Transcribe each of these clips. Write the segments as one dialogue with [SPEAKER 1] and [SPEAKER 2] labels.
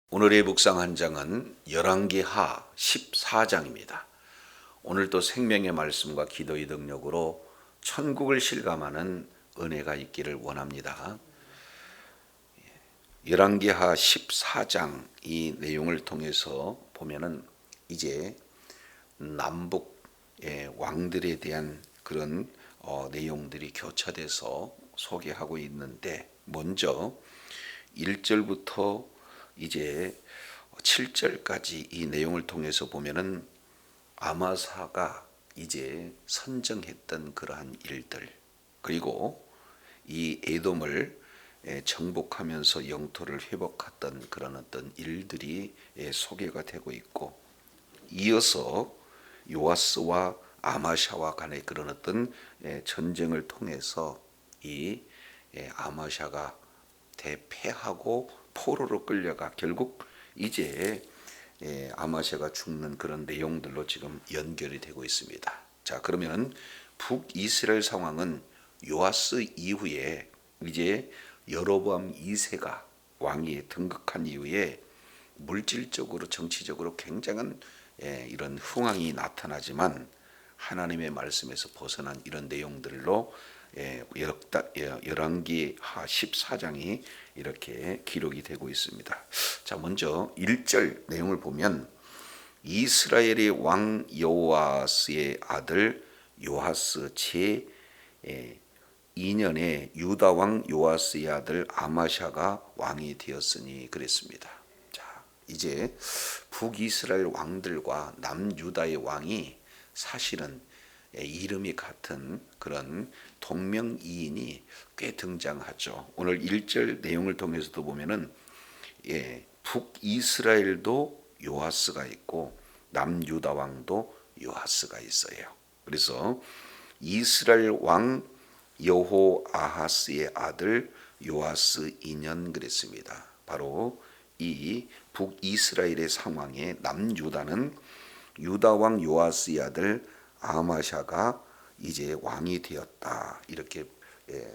[SPEAKER 1] 오늘의 묵상 한 장은 열왕기하 14장입니다. 오늘도 생명의 말씀과 기도의 능력으로 천국을 실감하는 은혜가 있기를 원합니다. 열왕기하 14장 이 내용을 통해서 보면은 이제 남북의 왕들에 대한 그런 내용들이 교차돼서 소개하고 있는데, 먼저 1절부터 이제 7절까지 이 내용을 통해서 보면은 아마사가 이제 선정했던 그러한 일들, 그리고 이 에돔을 정복하면서 영토를 회복했던 그런 어떤 일들이 소개가 되고 있고, 이어서 요아스와 아마샤와 간의 그런 어떤 전쟁을 통해서 이 아마샤가 대패하고 포로로 끌려가 결국 이제 아마샤가 죽는 그런 내용들로 지금 연결이 되고 있습니다. 자, 그러면 북이스라엘 상황은 요아스 이후에 이제 여로보암 2세가 왕위에 등극한 이후에 물질적으로 정치적으로 굉장한 이런 흥황이 나타나지만 하나님의 말씀에서 벗어난 이런 내용들로 열왕기하 14장이 이렇게 기록이 되고 있습니다. 자, 먼저 1절 내용을 보면 이스라엘의 왕 여호아스의 아들 요아스 제 2년에 유다 왕 요아스의 아들 아마샤가 왕이 되었으니 그랬습니다. 자, 이제 북이스라엘 왕들과 남유다의 왕이 사실은 이름이 같은 그런 동명이인이 꽤 등장하죠. 오늘 1절 내용을 통해서도 보면은 북이스라엘도 요아스가 있고 남유다 왕도 요아스가 있어요. 그래서 이스라엘 왕 여호아하스의 아들 요아스 2년 그랬습니다. 바로 이 북이스라엘의 상황에 남유다는 유다 왕 요아스의 아들 아마샤가 이제 왕이 되었다, 이렇게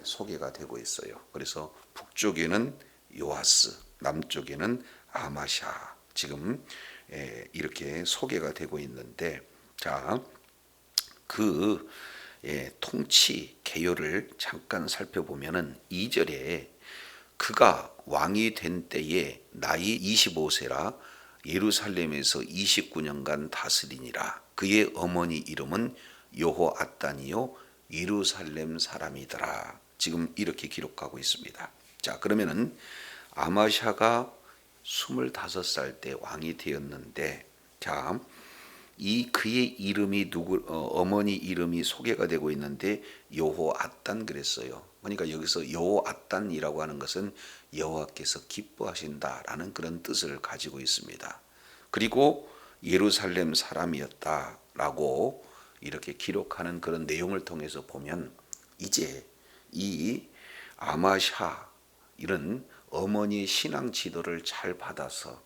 [SPEAKER 1] 소개가 되고 있어요. 그래서 북쪽에는 요아스, 남쪽에는 아마샤, 지금 이렇게 소개가 되고 있는데, 자, 그 통치 개요를 잠깐 살펴보면은 2절에 그가 왕이 된 때에 나이 25세라 예루살렘에서 29년간 다스리니라. 그의 어머니 이름은 여호앗단이요 예루살렘 사람이더라. 지금 이렇게 기록하고 있습니다. 자, 그러면은 아마샤가 25살 때 왕이 되었는데, 자, 이 그의 이름이 어머니 이름이 소개가 되고 있는데 여호앗단 그랬어요. 그러니까 여기서 여호앗단이라고 하는 것은 여호와께서 기뻐하신다라는 그런 뜻을 가지고 있습니다. 그리고 예루살렘 사람이었다라고 이렇게 기록하는 그런 내용을 통해서 보면 이제 이 아마샤 이런 어머니의 신앙 지도를 잘 받아서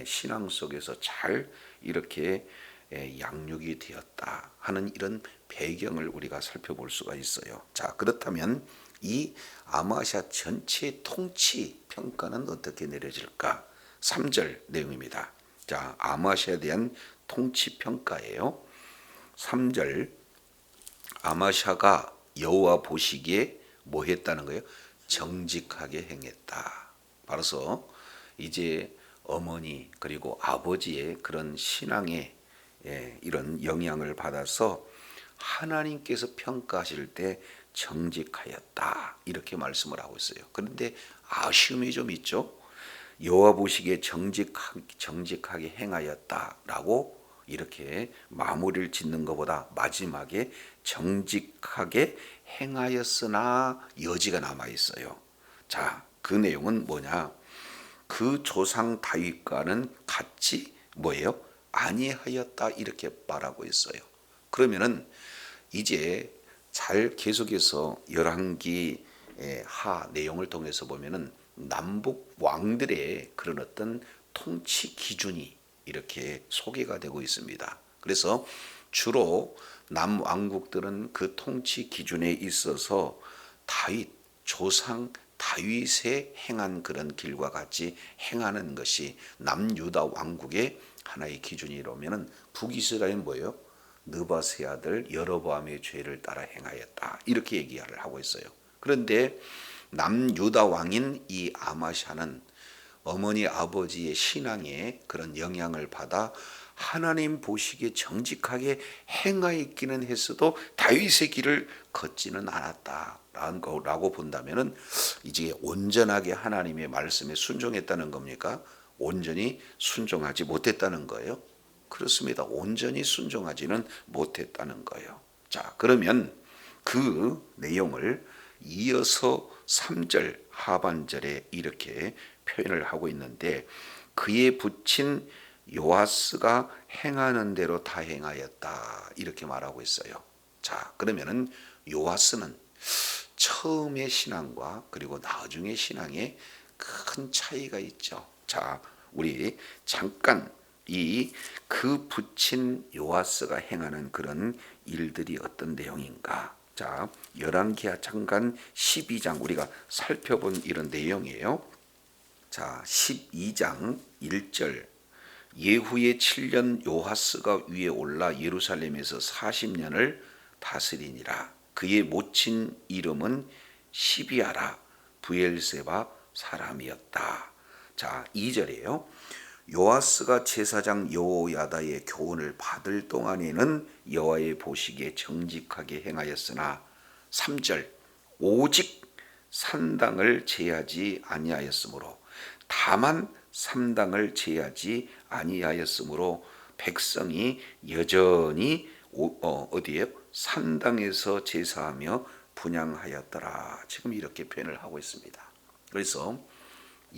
[SPEAKER 1] 신앙 속에서 잘 이렇게 양육이 되었다 하는 이런 배경을 우리가 살펴볼 수가 있어요. 자, 그렇다면 이 아마샤 전체 통치 평가는 어떻게 내려질까? 3절 내용입니다. 자, 아마샤에 대한 통치 평가예요. 3절, 아마샤가 여호와 보시기에 뭐 했다는 거예요? 정직하게 행했다. 바로서 이제 어머니 그리고 아버지의 그런 신앙의 이런 영향을 받아서 하나님께서 평가하실 때 정직하였다, 이렇게 말씀을 하고 있어요. 그런데 아쉬움이 좀 있죠. 여호와 보시기에 정직하게 행하였다라고 이렇게 마무리를 짓는 것보다 마지막에 정직하게 행하였으나 여지가 남아 있어요. 자, 그 내용은 뭐냐? 그 조상 다윗과는 같이 뭐예요? 아니하였다, 이렇게 말하고 있어요. 그러면은 이제 잘 계속해서 열왕기 하 내용을 통해서 보면은 남북 왕들의 그런 어떤 통치 기준이 이렇게 소개가 되고 있습니다. 그래서 주로 남왕국들은 그 통치 기준에 있어서 다윗 조상 다윗의 행한 그런 길과 같이 행하는 것이 남유다 왕국의 하나의 기준이라면은 북이스라엘은 뭐예요? 느바세 아들 여로보암의 죄를 따라 행하였다. 이렇게 얘기를 하고 있어요. 그런데 남유다 왕인 이 아마샤는 어머니 아버지의 신앙에 그런 영향을 받아 하나님 보시기에 정직하게 행하였기는 했어도 다윗의 길을 걷지는 않았다라고 본다면은 이제 온전하게 하나님의 말씀에 순종했다는 겁니까? 온전히 순종하지 못했다는 거예요. 그렇습니다. 온전히 순종하지는 못했다는 거예요. 자, 그러면 그 내용을 이어서 3절 하반절에 이렇게 표현을 하고 있는데 그의 붙인 요아스가 행하는 대로 다 행하였다 이렇게 말하고 있어요. 자, 그러면은 요아스는 처음의 신앙과 그리고 나중의 신앙에 큰 차이가 있죠. 자, 우리 잠깐 이 그 붙인 요아스가 행하는 그런 일들이 어떤 내용인가? 자, 열왕기하 장관 12장 우리가 살펴본 이런 내용이에요. 자, 12장 1절 예후의 7년 요하스가 위에 올라 예루살렘에서 40년을 다스리니라. 그의 모친 이름은 시비아라 브엘세바 사람이었다. 자, 2절이에요. 요아스가 제사장 여호야다의 교훈을 받을 동안에는 여호와의 보시기에 정직하게 행하였으나 3절 오직 산당을 제하지 아니하였으므로 다만 산당을 제하지 아니하였으므로 백성이 여전히 어디에요? 산당에서 제사하며 분향하였더라. 지금 이렇게 표현을 하고 있습니다. 그래서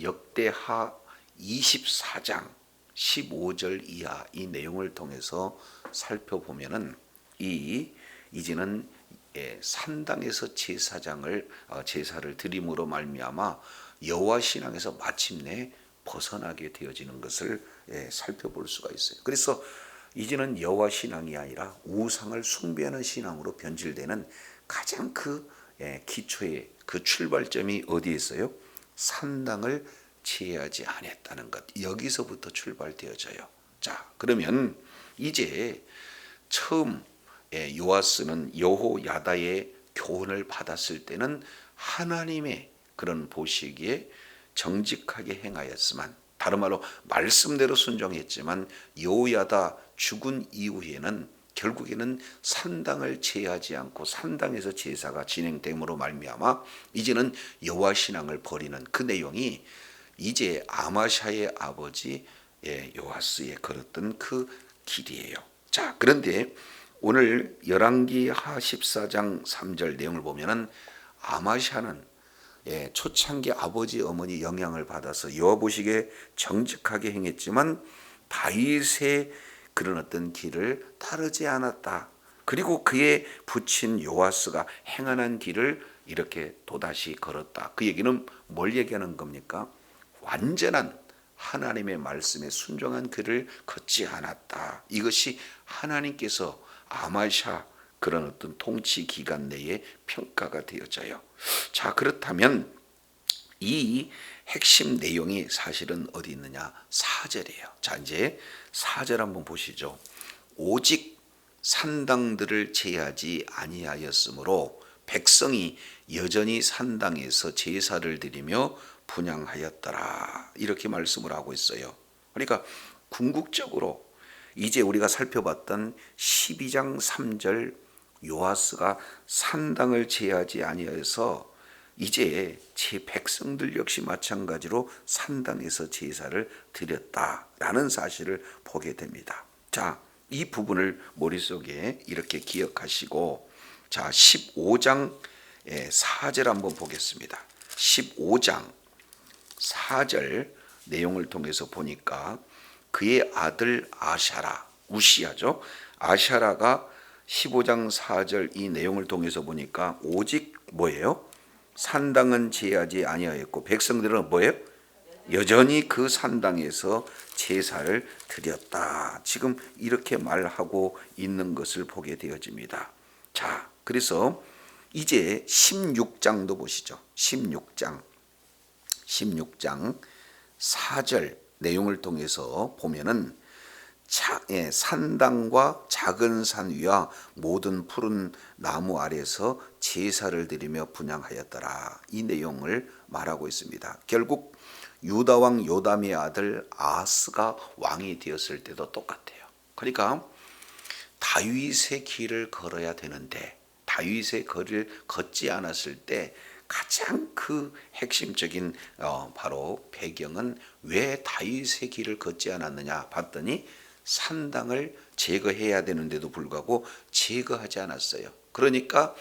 [SPEAKER 1] 역대하 24장 15절 이하 이 내용을 통해서 살펴보면은 이제는 산당에서 제사를 드림으로 말미암아 여호와 신앙에서 마침내 벗어나게 되어지는 것을 살펴볼 수가 있어요. 그래서 이제는 여호와 신앙이 아니라 우상을 숭배하는 신앙으로 변질되는 가장 기초의 그 출발점이 어디에 있어요? 산당을 제하지 않았다는 것. 여기서부터 출발되어져요. 자, 그러면 이제 처음 요아스는 여호야다의 교훈을 받았을 때는 하나님의 그런 보시기에 정직하게 행하였지만, 다른 말로 말씀대로 순종했지만 여호야다 죽은 이후에는 결국에는 산당을 제하지 않고 산당에서 제사가 진행됨으로 말미암아 이제는 여호와 신앙을 버리는 그 내용이 이제 아마샤의 아버지 요아스에 걸었던 그 길이에요. 자, 그런데 오늘 열왕기하 14장 3절 내용을 보면은 아마샤는 초창기 아버지 어머니 영향을 받아서 여호와 보시기에 정직하게 행했지만 다윗의 그런 어떤 길을 따르지 않았다. 그리고 그의 부친 요아스가 행하는 길을 이렇게 또다시 걸었다. 그 얘기는 뭘 얘기하는 겁니까? 완전한 하나님의 말씀에 순종한 그를 걷지 않았다. 이것이 하나님께서 아마샤 그런 어떤 통치 기간 내에 평가가 되어져요. 자, 그렇다면 이 핵심 내용이 사실은 어디 있느냐? 4절이에요. 자, 이제 4절 한번 보시죠. 오직 산당들을 제하지 아니하였으므로 백성이 여전히 산당에서 제사를 드리며 분향하였더라. 이렇게 말씀을 하고 있어요. 그러니까 궁극적으로 이제 우리가 살펴봤던 12장 3절 요아스가 산당을 제하지 아니하여서 이제 제 백성들 역시 마찬가지로 산당에서 제사를 드렸다라는 사실을 보게 됩니다. 자, 이 부분을 머릿속에 이렇게 기억하시고, 자, 15장 4절 한번 보겠습니다. 15장 4절 내용을 통해서 보니까 그의 아들 아샤라, 우시야죠. 아샤라가 15장 4절 이 내용을 통해서 보니까 오직 뭐예요? 산당은 제하지 아니하였고 백성들은 뭐예요? 여전히 그 산당에서 제사를 드렸다. 지금 이렇게 말하고 있는 것을 보게 되어집니다. 자, 그래서 이제 16장도 보시죠. 16장 16장 4절 내용을 통해서 보면은 산당과 작은 산 위와 모든 푸른 나무 아래서 제사를 드리며 분향하였더라. 이 내용을 말하고 있습니다. 결국 유다 왕 요담의 아들 아하스가 왕이 되었을 때도 똑같아요. 그러니까 다윗의 길을 걸어야 되는데 다윗의 길을 걷지 않았을 때 가장 그 핵심적인 바로 배경은 왜 다윗의 길을 걷지 않았느냐 봤더니 산당을 제거해야 되는데도 불구하고 제거하지 않았어요. 그러니까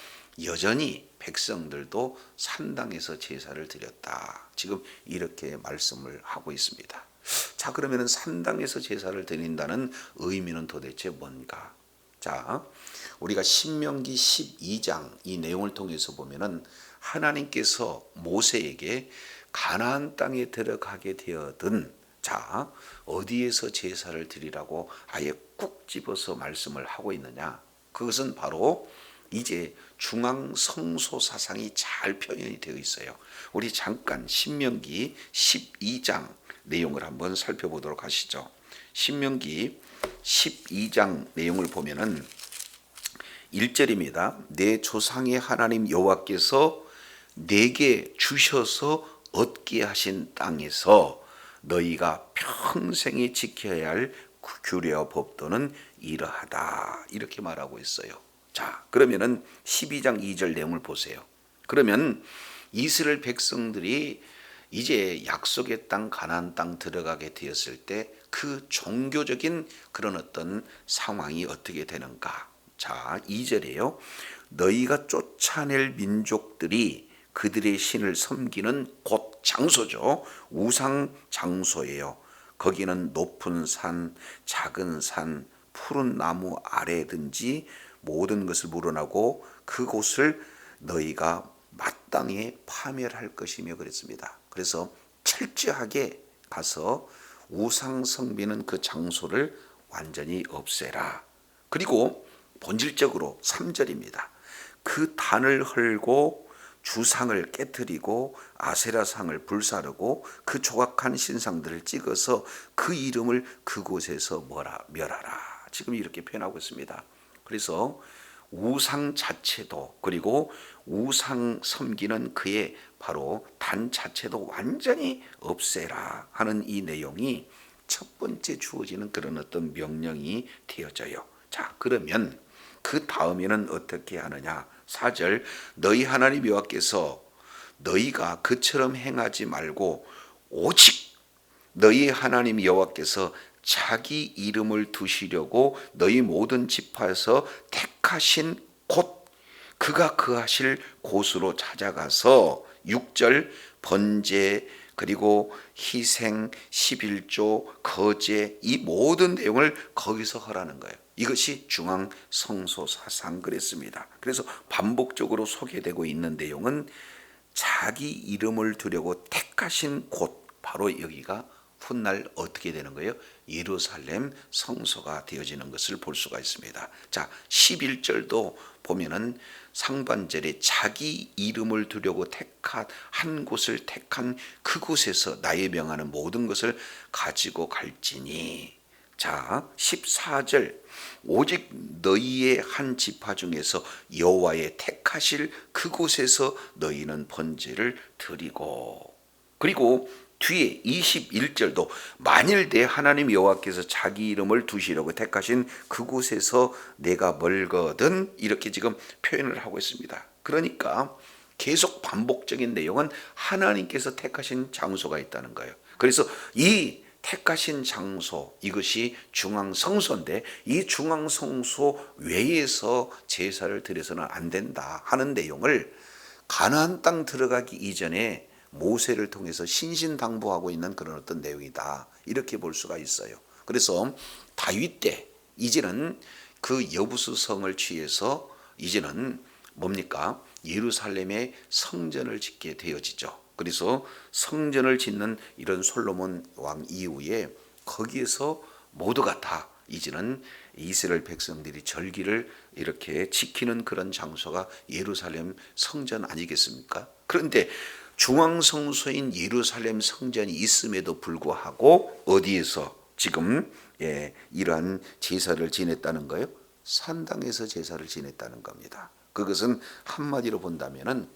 [SPEAKER 1] 여전히 백성들도 산당에서 제사를 드렸다. 지금 이렇게 말씀을 하고 있습니다. 자, 그러면 산당에서 제사를 드린다는 의미는 도대체 뭔가? 자, 우리가 신명기 12장 이 내용을 통해서 보면은 하나님께서 모세에게 가나안 땅에 들어가게 되어든 자, 어디에서 제사를 드리라고 아예 꾹 집어서 말씀을 하고 있느냐? 그것은 바로 이제 중앙 성소 사상이 잘 표현이 되어 있어요. 우리 잠깐 신명기 12장 내용을 한번 살펴보도록 하시죠. 신명기 12장 내용을 보면은 1절입니다. 내 조상의 하나님 여호와께서 내게 주셔서 얻게 하신 땅에서 너희가 평생에 지켜야 할 규례와 법도는 이러하다. 이렇게 말하고 있어요. 자, 그러면은 12장 2절 내용을 보세요. 그러면 이스라엘 백성들이 이제 약속의 땅 가나안 땅 들어가게 되었을 때 그 종교적인 그런 어떤 상황이 어떻게 되는가? 자, 2절이에요. 너희가 쫓아낼 민족들이 그들의 신을 섬기는 곳 장소죠. 우상 장소예요. 거기는 높은 산, 작은 산, 푸른 나무 아래든지 모든 것을 물어나고 그곳을 너희가 마땅히 파멸할 것이며 그랬습니다. 그래서 철저하게 가서 우상 섬기는 그 장소를 완전히 없애라. 그리고 본질적으로 3절입니다. 그 단을 헐고 주상을 깨뜨리고 아세라상을 불사르고 그 조각한 신상들을 찍어서 그 이름을 그곳에서 멸하라. 지금 이렇게 표현하고 있습니다. 그래서 우상 자체도 그리고 우상 섬기는 그의 바로 단 자체도 완전히 없애라 하는 이 내용이 첫 번째 주어지는 그런 어떤 명령이 되어져요. 자, 그러면 그 다음에는 어떻게 하느냐? 4절 너희 하나님 여호와께서 너희가 그처럼 행하지 말고 오직 너희 하나님 여호와께서 자기 이름을 두시려고 너희 모든 지파에서 택하신 곳 그가 거하실 곳으로 찾아가서 6절 번제 그리고 희생 11조 거제 이 모든 내용을 거기서 하라는 거예요. 이것이 중앙 성소 사상 그랬습니다. 그래서 반복적으로 소개되고 있는 내용은 자기 이름을 두려고 택하신 곳 바로 여기가 훗날 어떻게 되는 거예요? 예루살렘 성소가 되어지는 것을 볼 수가 있습니다. 자, 11절도 보면은 상반절에 자기 이름을 두려고 한 곳을 택한 그곳에서 나의 명하는 모든 것을 가지고 갈지니. 자, 14절 오직 너희의 한 지파 중에서 여호와의 택하실 그곳에서 너희는 번제를 드리고 그리고 뒤에 21절도 만일 내 하나님 여호와께서 자기 이름을 두시려고 택하신 그곳에서 내가 멀거든 이렇게 지금 표현을 하고 있습니다. 그러니까 계속 반복적인 내용은 하나님께서 택하신 장소가 있다는 거예요. 그래서 이 택하신 장소 이것이 중앙성소인데 이 중앙성소 외에서 제사를 드려서는 안 된다 하는 내용을 가나안 땅 들어가기 이전에 모세를 통해서 신신당부하고 있는 그런 어떤 내용이다 이렇게 볼 수가 있어요. 그래서 다윗 때 이제는 그 여부수성을 취해서 이제는 뭡니까? 예루살렘에 성전을 짓게 되어지죠. 그래서 성전을 짓는 이런 솔로몬 왕 이후에 거기에서 모두가 다 이제는 이스라엘 백성들이 절기를 이렇게 지키는 그런 장소가 예루살렘 성전 아니겠습니까? 그런데 중앙성소인 예루살렘 성전이 있음에도 불구하고 어디에서 지금 이러한 제사를 지냈다는 거예요? 산당에서 제사를 지냈다는 겁니다. 그것은 한마디로 본다면은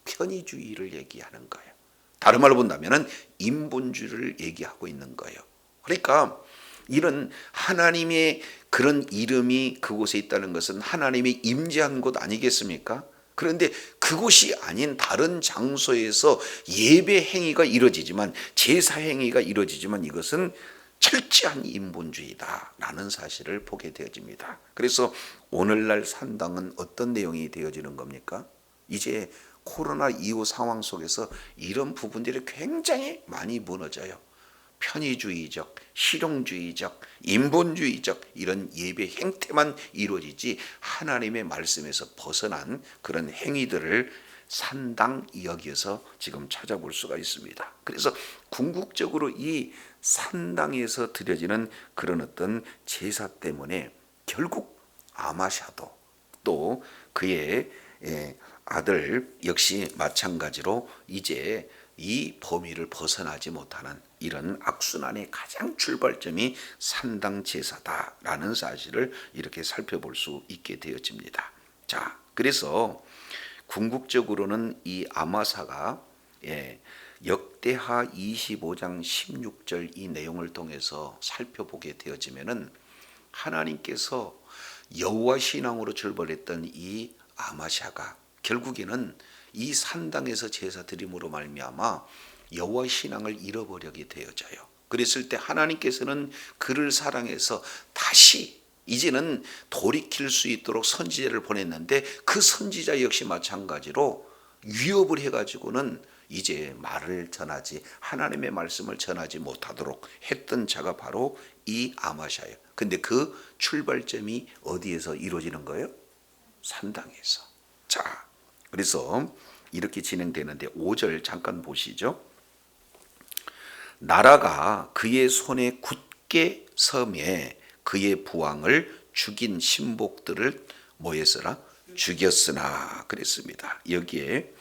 [SPEAKER 1] 편의주의를 얘기하는 거예요. 다른 말로 본다면은 인본주의를 얘기하고 있는 거예요. 그러니까 이런 하나님의 그런 이름이 그곳에 있다는 것은 하나님이 임재한 곳 아니겠습니까? 그런데 그곳이 아닌 다른 장소에서 예배 행위가 이루어지지만, 제사 행위가 이루어지지만 이것은 철저한 인본주의다라는 사실을 보게 되어집니다. 그래서 오늘날 산당은 어떤 내용이 되어지는 겁니까? 이제 코로나 이후 상황 속에서 이런 부분들이 굉장히 많이 무너져요. 편의주의적, 실용주의적, 인본주의적 이런 예배 행태만 이루어지지 하나님의 말씀에서 벗어난 그런 행위들을 산당 여기에서 지금 찾아볼 수가 있습니다. 그래서 궁극적으로 이 산당에서 드려지는 그런 어떤 제사 때문에 결국 아마샤도 또 그의 아들 역시 마찬가지로 이제 이 범위를 벗어나지 못하는 이런 악순환의 가장 출발점이 산당 제사다라는 사실을 이렇게 살펴볼 수 있게 되어집니다. 자, 그래서 궁극적으로는 이 아마사가 역대하 25장 16절 이 내용을 통해서 살펴보게 되어지면은 하나님께서 여호와 신앙으로 출발했던 이 아마샤가 결국에는 이 산당에서 제사 드림으로 말미암아 여호와 신앙을 잃어버리게 되어져요. 그랬을 때 하나님께서는 그를 사랑해서 다시 이제는 돌이킬 수 있도록 선지자를 보냈는데, 그 선지자 역시 마찬가지로 위협을 해가지고는 이제 말을 전하지, 하나님의 말씀을 전하지 못하도록 했던 자가 바로 이 아마샤예요. 근데 그 출발점이 어디에서 이루어지는 거예요? 산당에서. 자, 그래서 이렇게 진행되는데 5절 잠깐 보시죠. 나라가 그의 손에 굳게 섬에 그의 부왕을 죽인 신복들을 뭐했으나 죽였으나 그랬습니다. 여기에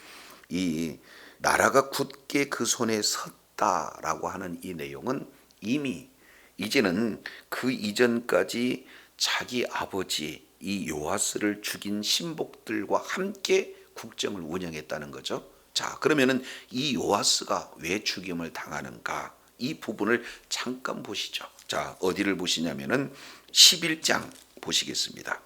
[SPEAKER 1] 이 나라가 굳게 그 손에 섰다라고 하는 이 내용은 이미 이제는 그 이전까지 자기 아버지 이 요아스를 죽인 신복들과 함께 국정을 운영했다는 거죠. 자, 그러면은 이 요아스가 왜 죽임을 당하는가? 이 부분을 잠깐 보시죠. 자, 어디를 보시냐면은 11장 보시겠습니다.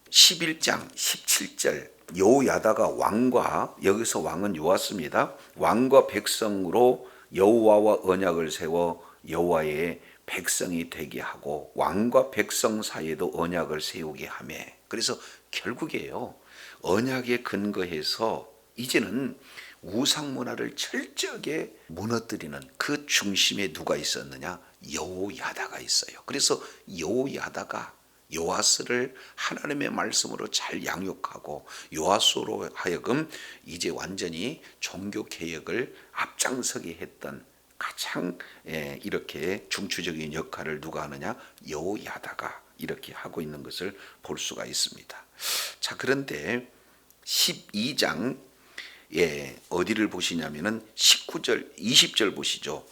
[SPEAKER 1] 11장 17절 여호야다가 왕과, 여기서 왕은 요아스입니다. 왕과 백성으로 여호와와 언약을 세워 여호와의 백성이 되게 하고 왕과 백성 사이에도 언약을 세우게 하며, 그래서 결국에요 언약에 근거해서 이제는 우상 문화를 철저하게 무너뜨리는 그 중심에 누가 있었느냐? 여호야다가 있어요. 그래서 여호야다가 요아스를 하나님의 말씀으로 잘 양육하고 요아스로 하여금 이제 완전히 종교 개혁을 앞장서게 했던 가장 이렇게 중추적인 역할을 누가 하느냐? 여호야다가 이렇게 하고 있는 것을 볼 수가 있습니다. 자, 그런데 12장 어디를 보시냐면은 19절 20절 보시죠.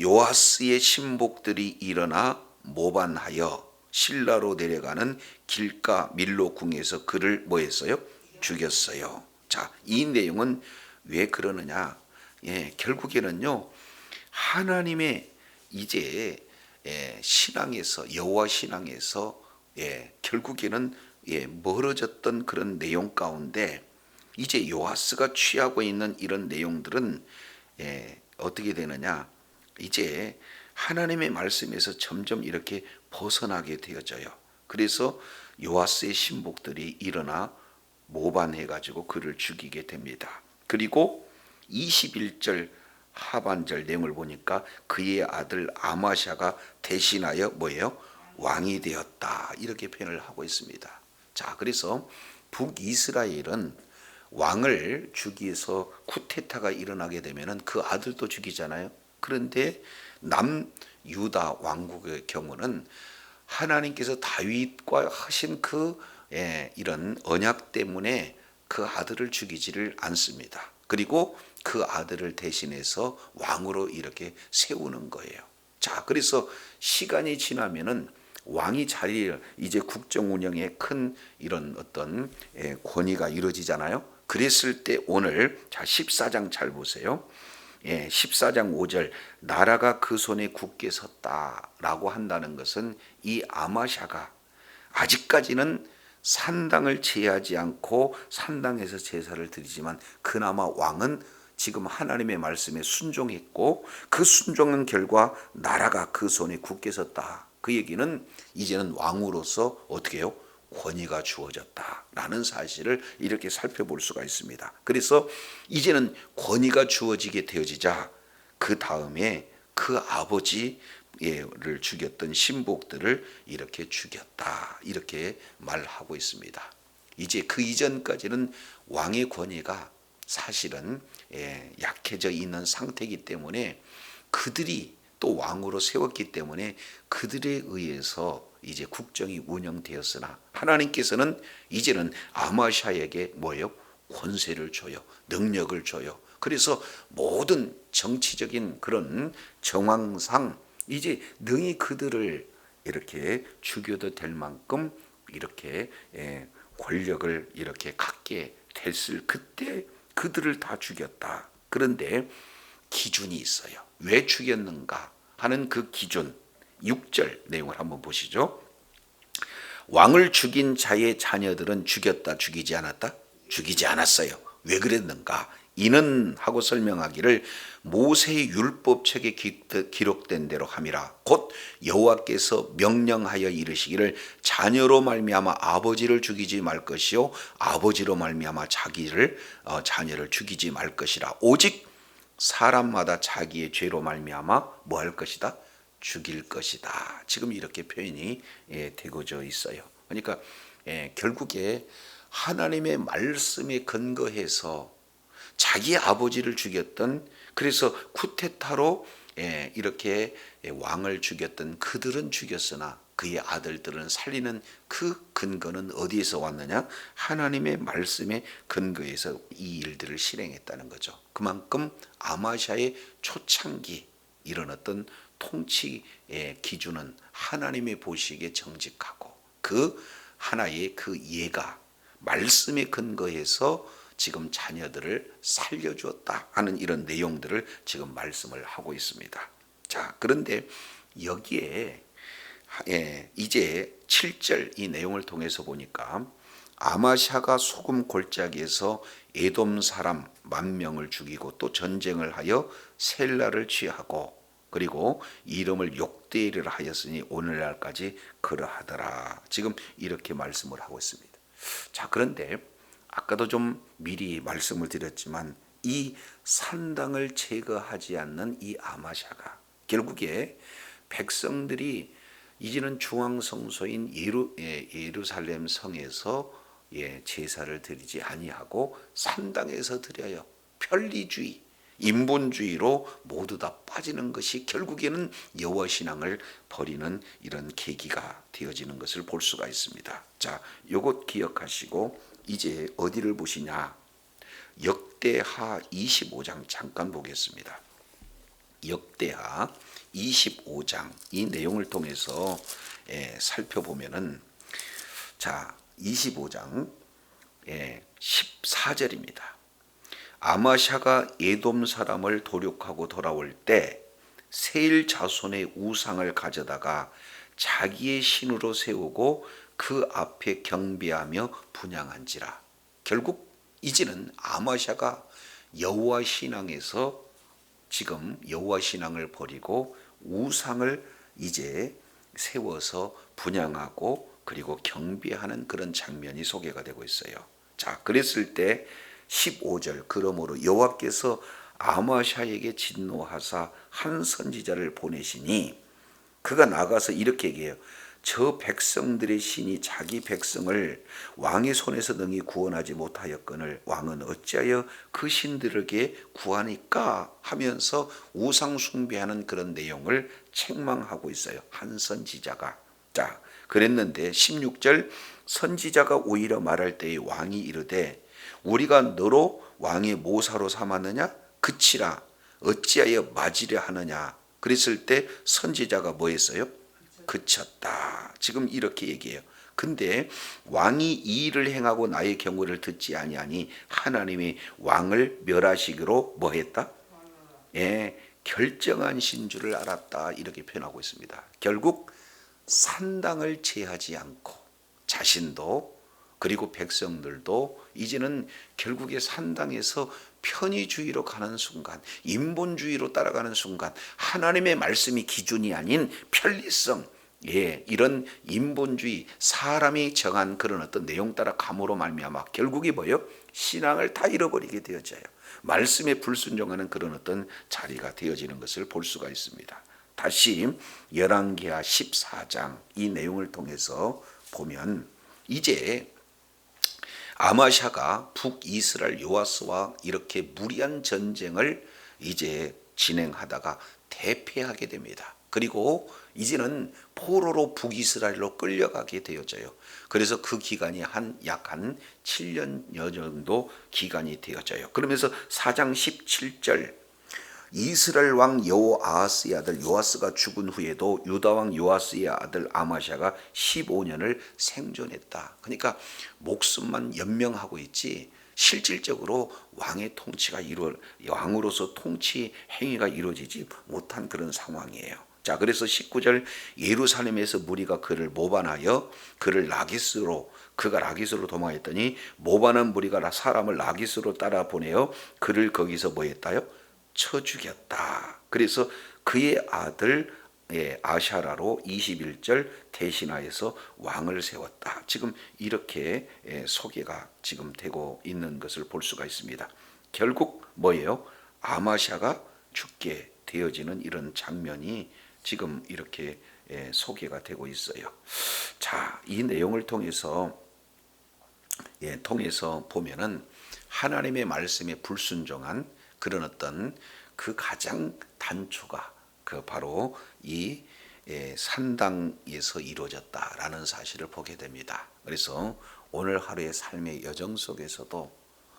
[SPEAKER 1] 요아스의 신복들이 일어나 모반하여 실라로 내려가는 길가 밀로 궁에서 그를 뭐했어요? 죽였어요. 자, 이 내용은 왜 그러느냐? 결국에는요 하나님의 이제 신앙에서, 여호와 신앙에서 결국에는 멀어졌던 그런 내용 가운데 이제 요아스가 취하고 있는 이런 내용들은 어떻게 되느냐? 이제 하나님의 말씀에서 점점 이렇게 벗어나게 되어져요. 그래서 요아스의 신복들이 일어나 모반해가지고 그를 죽이게 됩니다. 그리고 21절 하반절 내용을 보니까 그의 아들 아마샤가 대신하여 뭐예요? 왕이 되었다, 이렇게 표현을 하고 있습니다. 자, 그래서 북이스라엘은 왕을 죽이서 쿠데타가 일어나게 되면은 그 아들도 죽이잖아요. 그런데 남유다 왕국의 경우는 하나님께서 다윗과 하신 그 이런 언약 때문에 그 아들을 죽이지를 않습니다. 그리고 그 아들을 대신해서 왕으로 이렇게 세우는 거예요. 자, 그래서 시간이 지나면은 왕이 자리를 이제 국정 운영에 큰 이런 어떤 권위가 이루어지잖아요. 그랬을 때 오늘 자 14장 잘 보세요. 14장 5절 나라가 그 손에 굳게 섰다라고 한다는 것은 이 아마샤가 아직까지는 산당을 제하지 않고 산당에서 제사를 드리지만 그나마 왕은 지금 하나님의 말씀에 순종했고 그 순종한 결과 나라가 그 손에 굳게 섰다. 그 얘기는 이제는 왕으로서 어떻게 해요? 권위가 주어졌다라는 사실을 이렇게 살펴볼 수가 있습니다. 그래서 이제는 권위가 주어지게 되어지자 그 다음에 그 아버지를 죽였던 신복들을 이렇게 죽였다 이렇게 말하고 있습니다. 이제 그 이전까지는 왕의 권위가 사실은 약해져 있는 상태이기 때문에 그들이 또 왕으로 세웠기 때문에 그들에 의해서 이제 국정이 운영되었으나 하나님께서는 이제는 아마샤에게 뭐예요? 권세를 줘요. 능력을 줘요. 그래서 모든 정치적인 그런 정황상 이제 능히 그들을 이렇게 죽여도 될 만큼 이렇게 권력을 이렇게 갖게 됐을 그때 그들을 다 죽였다. 그런데 기준이 있어요. 왜 죽였는가 하는 그 기준 6절 내용을 한번 보시죠. 왕을 죽인 자의 자녀들은 죽였다 죽이지 않았다? 죽이지 않았어요. 왜 그랬는가? 이는 하고 설명하기를 모세의 율법책에 기록된 대로 함이라. 곧 여호와께서 명령하여 이르시기를 자녀로 말미암아 아버지를 죽이지 말 것이요 아버지로 말미암아 자녀를 죽이지 말 것이라. 오직 사람마다 자기의 죄로 말미암아 뭐 할 것이다? 죽일 것이다. 지금 이렇게 표현이 되고져 있어요. 그러니까 결국에 하나님의 말씀에 근거해서 자기 아버지를 죽였던 그래서 쿠데타로 이렇게 왕을 죽였던 그들은 죽였으나 그의 아들들은 살리는 그 근거는 어디에서 왔느냐? 하나님의 말씀에 근거해서 이 일들을 실행했다는 거죠. 그만큼 아마샤의 초창기 이런 어떤 통치의 기준은 하나님의 보시기에 정직하고 그 하나의 그 예가 말씀에 근거해서 지금 자녀들을 살려주었다 하는 이런 내용들을 지금 말씀을 하고 있습니다. 자, 그런데 여기에 이제 7절 이 내용을 통해서 보니까 아마샤가 소금 골짜기에서 에돔 사람 10,000명을 죽이고 또 전쟁을 하여 셀라를 취하고 그리고 이름을 욕되이를 하였으니 오늘날까지 그러하더라. 지금 이렇게 말씀을 하고 있습니다. 자, 그런데 아까도 좀 미리 말씀을 드렸지만 이 산당을 제거하지 않는 이 아마샤가 결국에 백성들이 이제는 중앙성소인 예루살렘 성에서 제사를 드리지 아니하고 산당에서 드려요. 편리주의, 인본주의로 모두 다 빠지는 것이 결국에는 여호와 신앙을 버리는 이런 계기가 되어지는 것을 볼 수가 있습니다. 자, 요것 기억하시고 이제 어디를 보시냐? 역대하 25장 잠깐 보겠습니다. 역대하 25장 이 내용을 통해서 살펴보면은 자 25장 14절입니다. 아마샤가 에돔 사람을 도륙하고 돌아올 때 세일 자손의 우상을 가져다가 자기의 신으로 세우고 그 앞에 경배하며 분향한지라. 결국 이제는 아마샤가 여호와 신앙에서 지금 여호와 신앙을 버리고 우상을 이제 세워서 분향하고 그리고 경배하는 그런 장면이 소개가 되고 있어요. 자, 그랬을 때 15절 그러므로 여호와께서 아마샤에게 진노하사 한 선지자를 보내시니 그가 나가서 이렇게 얘기해요. 저 백성들의 신이 자기 백성을 왕의 손에서 능히 구원하지 못하였거늘 왕은 어찌하여 그 신들에게 구하니까 하면서 우상 숭배하는 그런 내용을 책망하고 있어요. 한 선지자가. 자, 그랬는데 16절 선지자가 오히려 말할 때에 왕이 이르되 우리가 너로 왕의 모사로 삼았느냐? 그치라 어찌하여 맞으려 하느냐. 그랬을 때 선지자가 뭐 했어요? 그쳤다. 지금 이렇게 얘기해요. 근데 왕이 이 일을 행하고 나의 경고를 듣지 아니하니 하나님이 왕을 멸하시기로 뭐 했다? 예, 결정하신 줄을 알았다. 이렇게 표현하고 있습니다. 결국 산당을 제하지 않고 자신도 그리고 백성들도 이제는 결국에 산당에서 편의주의로 가는 순간, 인본주의로 따라가는 순간, 하나님의 말씀이 기준이 아닌 편리성, 예, 이런 인본주의, 사람이 정한 그런 어떤 내용 따라 감으로 말미암아 결국이 뭐예요? 신앙을 다 잃어버리게 되어져요. 말씀에 불순종하는 그런 어떤 자리가 되어지는 것을 볼 수가 있습니다. 다시 열왕기하 14장 이 내용을 통해서 보면 이제 아마샤가 북이스라엘 요아스와 이렇게 무리한 전쟁을 이제 진행하다가 대패하게 됩니다. 그리고 이제는 포로로 북이스라엘로 끌려가게 되어져요. 그래서 그 기간이 약 한 7년여 정도 기간이 되어져요. 그러면서 4장 17절 이스라엘 왕 여호아하스의 아들 요아스가 죽은 후에도 유다 왕 요아스의 아들 아마샤가 15년을 생존했다. 그러니까 목숨만 연명하고 있지 실질적으로 왕의 통치가 왕으로서 통치 행위가 이루어지지 못한 그런 상황이에요. 자, 그래서 19절 예루살렘에서 무리가 그를 모반하여 그를 그가 라기스로 도망했더니 모반한 무리가 사람을 라기스로 따라 보내어 그를 거기서 뭐 했다요? 쳐 죽였다. 그래서 그의 아들 아샤라로 21절 대신하여서 왕을 세웠다. 지금 이렇게 소개가 지금 되고 있는 것을 볼 수가 있습니다. 결국 뭐예요? 아마샤가 죽게 되어지는 이런 장면이 지금 이렇게 소개가 되고 있어요. 자, 이 내용을 통해서 보면은 하나님의 말씀에 불순종한 그런 어떤 그 가장 단초가 그 바로 이 산당에서 이루어졌다라는 사실을 보게 됩니다. 그래서 오늘 하루의 삶의 여정 속에서도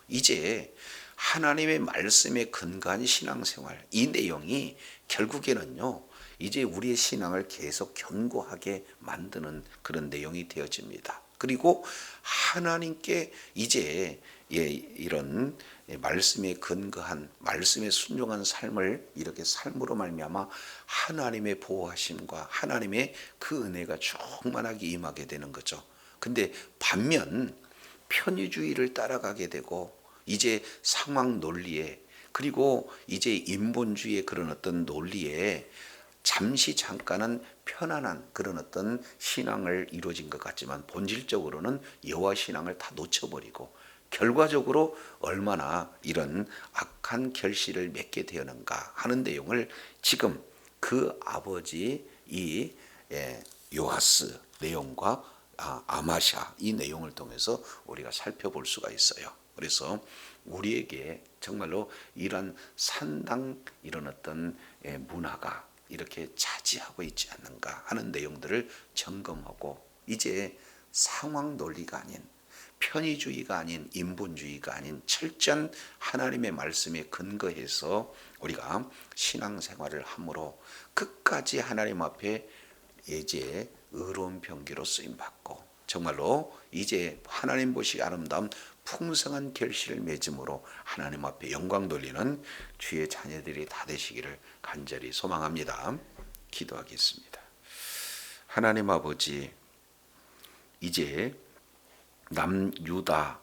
[SPEAKER 1] 이제 하나님의 말씀에 근거한 신앙생활 이 내용이 결국에는요 이제 우리의 신앙을 계속 견고하게 만드는 그런 내용이 되어집니다. 그리고 하나님께 이제 이런 말씀에 근거한 말씀에 순종한 삶을 이렇게 삶으로 말미암아 하나님의 보호하심과 하나님의 그 은혜가 충만하게 임하게 되는 거죠. 근데 반면 편의주의를 따라가게 되고 이제 상황 논리에 그리고 이제 인본주의의 그런 어떤 논리에 잠시 잠깐은 편안한 그런 어떤 신앙을 이루어진 것 같지만 본질적으로는 여호와 신앙을 다 놓쳐버리고 결과적으로 얼마나 이런 악한 결실을 맺게 되었는가 하는 내용을 지금 그 아버지 이 요아스 내용과 아마샤 이 내용을 통해서 우리가 살펴볼 수가 있어요. 그래서 우리에게 정말로 이런 산당 이런 어떤 문화가 이렇게 차지하고 있지 않는가 하는 내용들을 점검하고 이제 상황 논리가 아닌 편의주의가 아닌 인본주의가 아닌 철저한 하나님의 말씀에 근거해서 우리가 신앙생활을 함으로 끝까지 하나님 앞에 이제 의로운 병기로 쓰임받고 정말로 이제 하나님 보시기 아름다운 풍성한 결실을 맺음으로 하나님 앞에 영광 돌리는 주의 자녀들이 다 되시기를 간절히 소망합니다. 기도하겠습니다. 하나님 아버지 이제 남유다의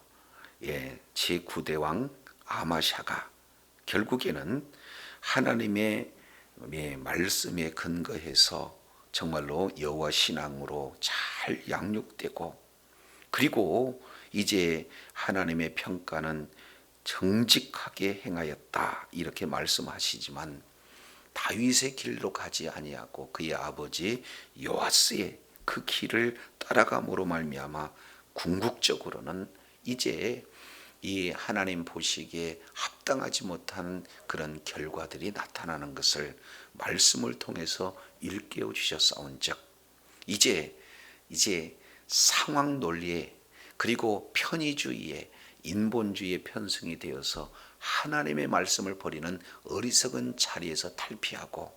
[SPEAKER 1] 제9대 왕 아마샤가 결국에는 하나님의 말씀에 근거해서 정말로 여호와 신앙으로 잘 양육되고 그리고 이제 하나님의 평가는 정직하게 행하였다 이렇게 말씀하시지만 다윗의 길로 가지 아니하고 그의 아버지 요아스의 그 길을 따라감으로 말미암아 궁극적으로는 이제 이 하나님 보시기에 합당하지 못한 그런 결과들이 나타나는 것을 말씀을 통해서 일깨워 주셨사온즉 이제 상황 논리에 그리고 편의주의에 인본주의의 편승이 되어서 하나님의 말씀을 버리는 어리석은 자리에서 탈피하고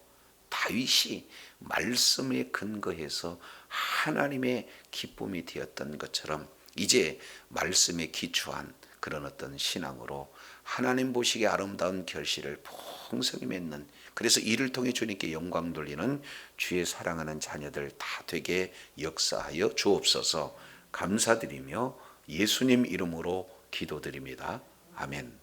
[SPEAKER 1] 다윗이 말씀에 근거해서 하나님의 기쁨이 되었던 것처럼 이제 말씀에 기초한 그런 어떤 신앙으로 하나님 보시기에 아름다운 결실을 풍성히 맺는, 그래서 이를 통해 주님께 영광 돌리는 주의 사랑하는 자녀들 다 되게 역사하여 주옵소서. 감사드리며 예수님 이름으로 기도드립니다. 아멘.